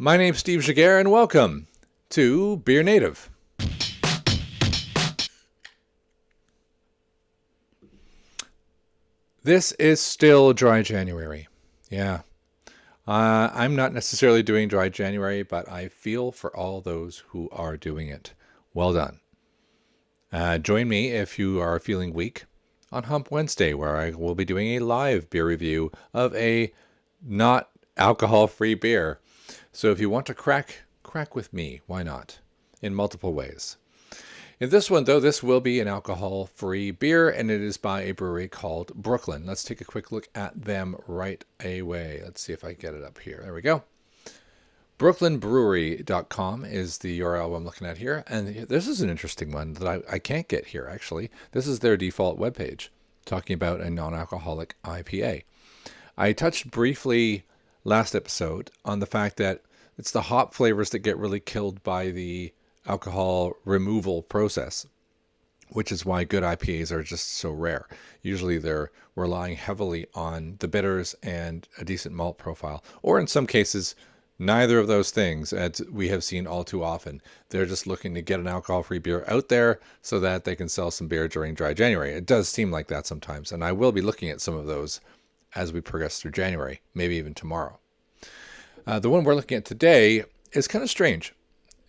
My name's Steve Jaguar, and welcome to BeerNative. This is still dry January. Yeah. I'm not necessarily doing dry January, but I feel for all those who are doing it. Well done. Join me if you are feeling weak on Hump Wednesday, where I will be doing a live beer review of a not alcohol-free beer. So if you want to crack with me, why not? In multiple ways. In this one, though, this will be an alcohol-free beer, and it is by a brewery called Brooklyn. Let's take a quick look at them right away. Let's see if I get it up here. There we go. BrooklynBrewery.com is the URL I'm looking at here. And this is an interesting one that I can't get here, actually. This is their default webpage, talking about a non-alcoholic IPA. I touched briefly last episode on the fact that it's the hop flavors that get really killed by the alcohol removal process, which is why good IPAs are just so rare. Usually they're relying heavily on the bitters and a decent malt profile, or in some cases, neither of those things, as we have seen all too often. They're just looking to get an alcohol-free beer out there so that they can sell some beer during dry January. It does seem like that sometimes, and I will be looking at some of those as we progress through January, maybe even tomorrow. The one we're looking at today is kind of strange.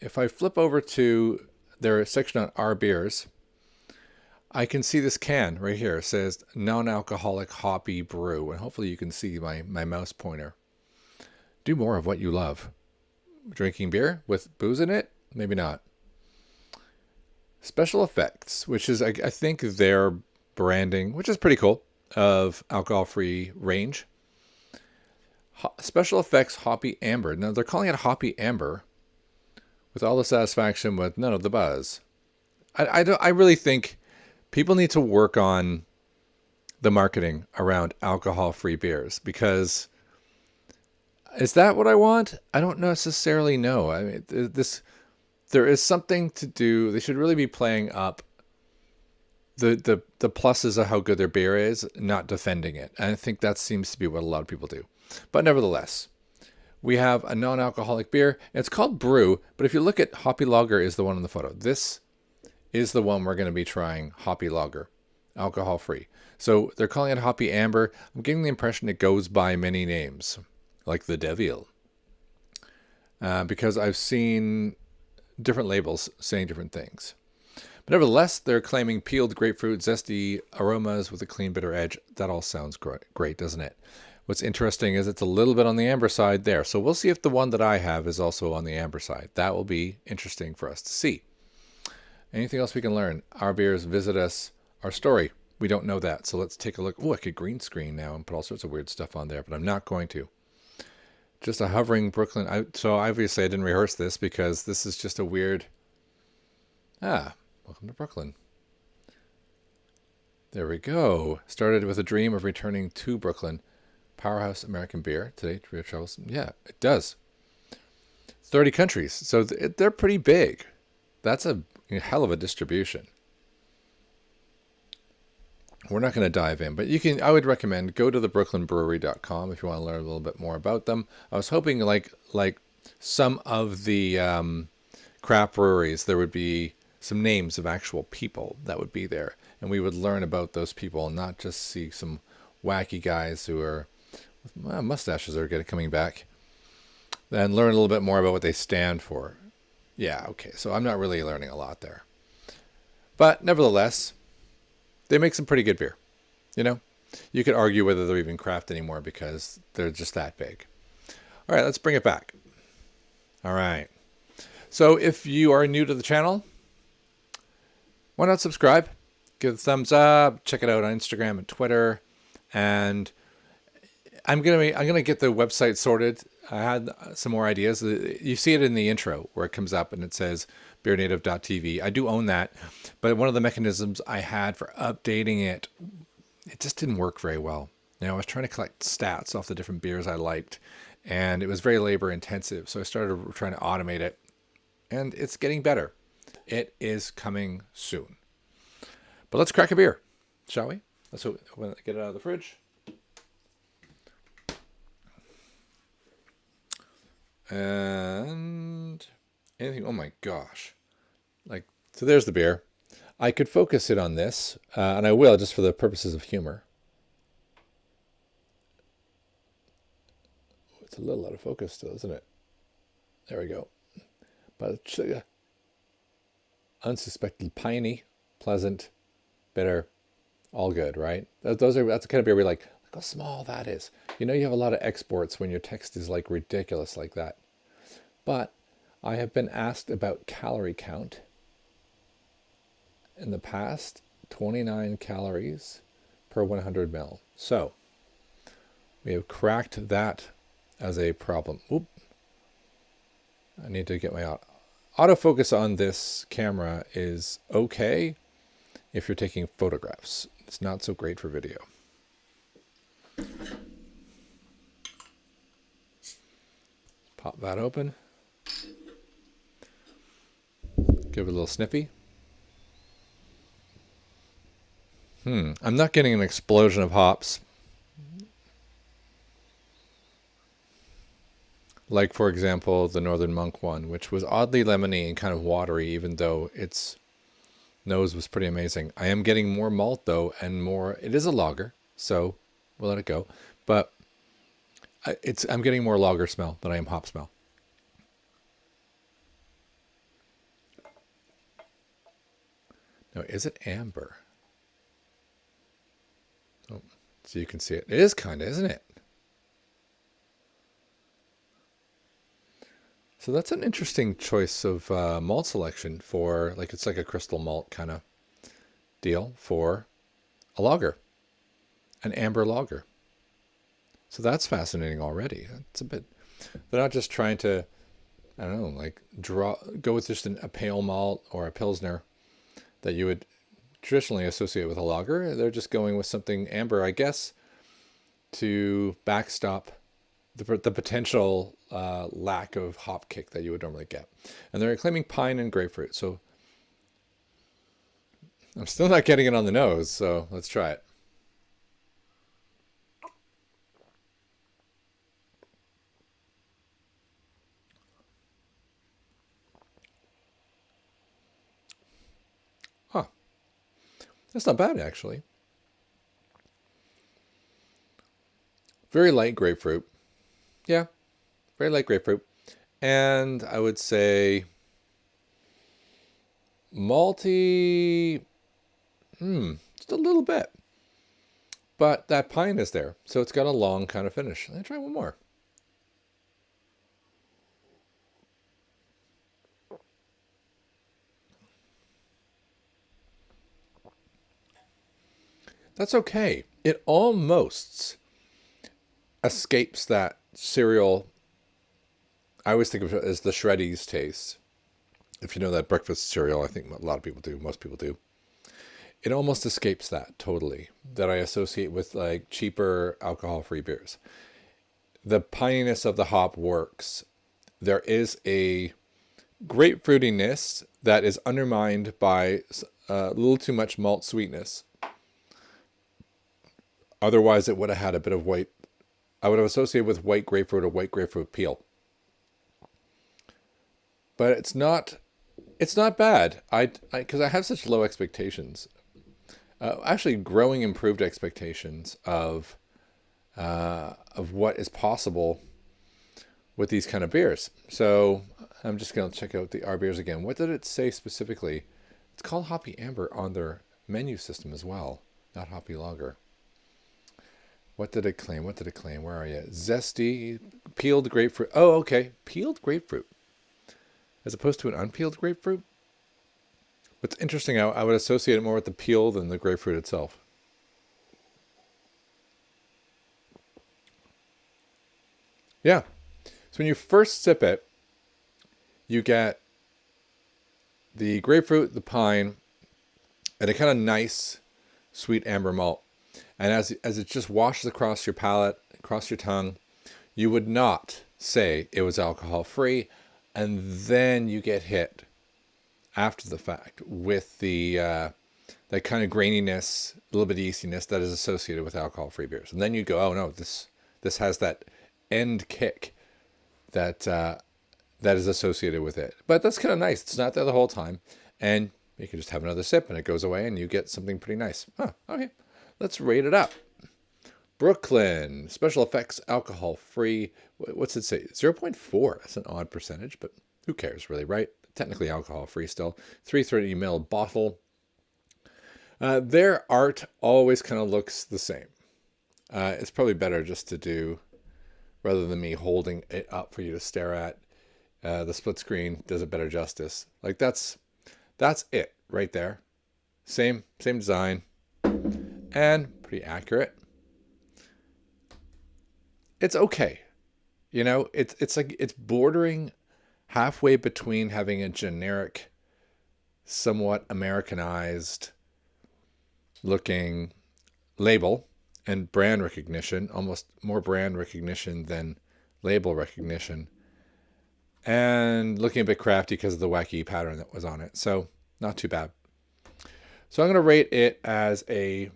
If I flip over to their section on our beers, I can see this can right here. It says non-alcoholic hoppy brew. And hopefully you can see my mouse pointer. Do more of what you love. Drinking beer with booze in it? Maybe not. Special Effects, which is, I think, their branding, which is pretty cool, of alcohol-free range. Special Effects Hoppy Amber. Now, they're calling it Hoppy Amber with all the satisfaction with none of the buzz. I really think people need to work on the marketing around alcohol-free beers, because is that what I want? I don't necessarily know. I mean, there is something to do. They should really be playing up the pluses of how good their beer is, not defending it. And I think that seems to be what a lot of people do. But nevertheless, we have a non-alcoholic beer. It's called Brew, but if you look at Hoppy Lager is the one in the photo. This is the one we're going to be trying, Hoppy Lager, alcohol-free. So they're calling it Hoppy Amber. I'm getting the impression it goes by many names, like the Devil, because I've seen different labels saying different things. But nevertheless, they're claiming peeled grapefruit, zesty aromas with a clean bitter edge. That all sounds great, doesn't it? What's interesting is it's a little bit on the amber side there. So we'll see if the one that I have is also on the amber side. That will be interesting for us to see. Anything else we can learn? Our beers visit us. Our story, we don't know that. So let's take a look. Oh, I could green screen now and put all sorts of weird stuff on there, but I'm not going to. Just a hovering Brooklyn. So obviously I didn't rehearse this because this is just a weird... welcome to Brooklyn. There we go. Started with a dream of returning to Brooklyn. Powerhouse American beer. Today, Trio travels. Yeah, it does. 30 countries. So they're pretty big. That's a hell of a distribution. We're not going to dive in, but I would recommend go to the brooklynbrewery.com if you want to learn a little bit more about them. I was hoping like some of the craft breweries, there would be some names of actual people that would be there, and we would learn about those people and not just see some wacky guys who are mustaches are coming back, and learn a little bit more about what they stand for. Yeah, okay, so I'm not really learning a lot there. But nevertheless, they make some pretty good beer. You know, you could argue whether they're even craft anymore because they're just that big. All right, let's bring it back. All right. So if you are new to the channel, why not subscribe? Give it a thumbs up. Check it out on Instagram and Twitter. And I'm gonna get the website sorted. I had some more ideas. You see it in the intro where it comes up and it says BeerNative.tv. I do own that, but one of the mechanisms I had for updating it just didn't work very well. You know, I was trying to collect stats off the different beers I liked, and it was very labor intensive. So I started trying to automate it, and it's getting better. It is coming soon. But let's crack a beer, shall we? Let's get it out of the fridge. And anything, oh my gosh. Like, so there's the beer. I could focus it on this, and I will just for the purposes of humor. It's a little out of focus still, isn't it? There we go. But unsuspected piney, pleasant, bitter, all good, right? That's the kind of beer where you're like, look how small that is. You know you have a lot of exports when your text is like ridiculous like that. But I have been asked about calorie count in the past, 29 calories per 100 ml. So we have cracked that as a problem. Oop. I need to get my autofocus on this camera is okay if you're taking photographs. It's not so great for video. Pop that open. Give it a little sniffy. I'm not getting an explosion of hops. Like, for example, the Northern Monk one, which was oddly lemony and kind of watery, even though its nose was pretty amazing. I am getting more malt, though, and more... It is a lager, so we'll let it go. But I'm getting more lager smell than I am hop smell. Now, is it amber? Oh, so you can see it. It is kind of, isn't it? So that's an interesting choice of malt selection for, like, it's like a crystal malt kind of deal for a lager, an amber lager. So that's fascinating already. It's a bit, they're not just trying to, I don't know, like go with just a pale malt or a pilsner that you would traditionally associate with a lager. They're just going with something amber, I guess, to backstop the potential lack of hop kick that you would normally get. And they're claiming pine and grapefruit. So I'm still not getting it on the nose, so let's try it. Huh. That's not bad, actually. Very light grapefruit. Yeah, very light grapefruit. And I would say malty, just a little bit. But that pine is there, so it's got a long kind of finish. Let me try one more. That's okay. It almost escapes that cereal. I always think of it as the Shreddies taste. If you know that breakfast cereal, I think a lot of people do, most people do. It almost escapes that totally, that I associate with like cheaper alcohol-free beers. The pininess of the hop works. There is a grapefruitiness that is undermined by a little too much malt sweetness. Otherwise, it would have had a bit of white. I would have associated with white grapefruit or white grapefruit peel. But it's not bad. Because I have such low expectations. Actually, growing improved expectations of what is possible with these kind of beers. So I'm just going to check out our beers again. What did it say specifically? It's called Hoppy Amber on their menu system as well, not Hoppy Lager. What did it claim? Where are you? Zesty, peeled grapefruit. Oh, okay. Peeled grapefruit. As opposed to an unpeeled grapefruit? What's interesting, I would associate it more with the peel than the grapefruit itself. Yeah. So when you first sip it, you get the grapefruit, the pine, and a kind of nice, sweet amber malt. And as it just washes across your palate, across your tongue, you would not say it was alcohol-free. And then you get hit after the fact with the that kind of graininess, a little bit of yeastiness that is associated with alcohol-free beers. And then you go, oh no, this has that end kick that that is associated with it. But that's kind of nice. It's not there the whole time, and you can just have another sip, and it goes away, and you get something pretty nice. Oh, okay. Let's rate it up. Brooklyn, special effects, alcohol free. What's it say? 0.4. That's an odd percentage, but who cares really, right? Technically alcohol free still. 330 ml bottle. Their art always kind of looks the same. It's probably better just to do, rather than me holding it up for you to stare at. The split screen does it better justice. Like that's it right there. Same design, and pretty accurate. It's okay. You know, it's like it's bordering halfway between having a generic, somewhat Americanized looking label and brand recognition, almost more brand recognition than label recognition, and looking a bit crafty because of the wacky pattern that was on it. So not too bad. So I'm going to rate it as maybe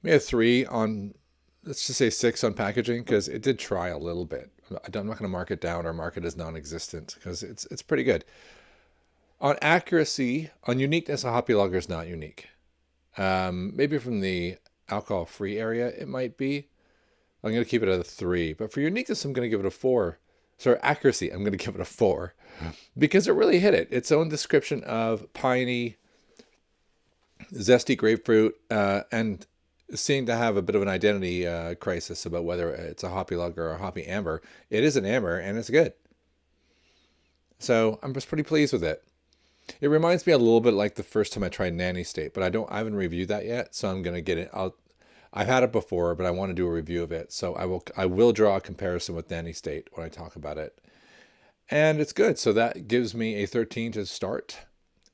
a 3 on, let's just say 6 on packaging, because it did try a little bit. I'm not going to mark it down or mark it as non-existent, because it's pretty good. On accuracy, on uniqueness, a hoppy lager is not unique. Maybe from the alcohol-free area, it might be. I'm going to keep it at a 3. But for uniqueness, I'm going to give it a 4. Sorry, accuracy, I'm going to give it a 4. Because it really hit it. Its own description of piney, zesty grapefruit, and seemed to have a bit of an identity crisis about whether it's a hoppy lager or a hoppy amber. It is an amber, and it's good. So I'm just pretty pleased with it. It reminds me a little bit like the first time I tried Nanny State, but I haven't reviewed that yet, so I'm gonna get it. I've had it before, but I want to do a review of it, so I will draw a comparison with Nanny State when I talk about it. And it's good, so that gives me a 13 to start.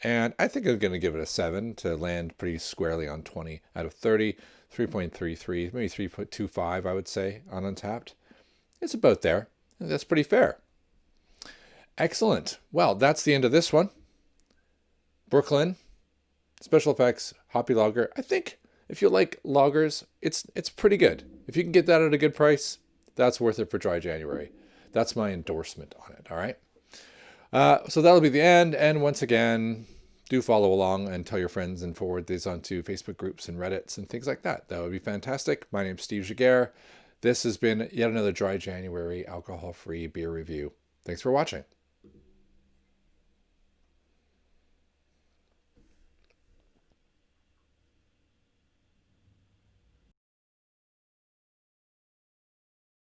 And I think I'm going to give it a 7 to land pretty squarely on 20 out of 30. 3.33, maybe 3.25, I would say, on Untappd. It's about there. And that's pretty fair. Excellent. Well, that's the end of this one. Brooklyn, Special Effects Hoppy Lager. I think if you like lagers, it's pretty good. If you can get that at a good price, that's worth it for dry January. That's my endorsement on it, all right? So that'll be the end. And once again, do follow along and tell your friends and forward these onto Facebook groups and Reddits and things like that. That would be fantastic. My name's Steve Giguere. This has been yet another dry January alcohol-free beer review. Thanks for watching.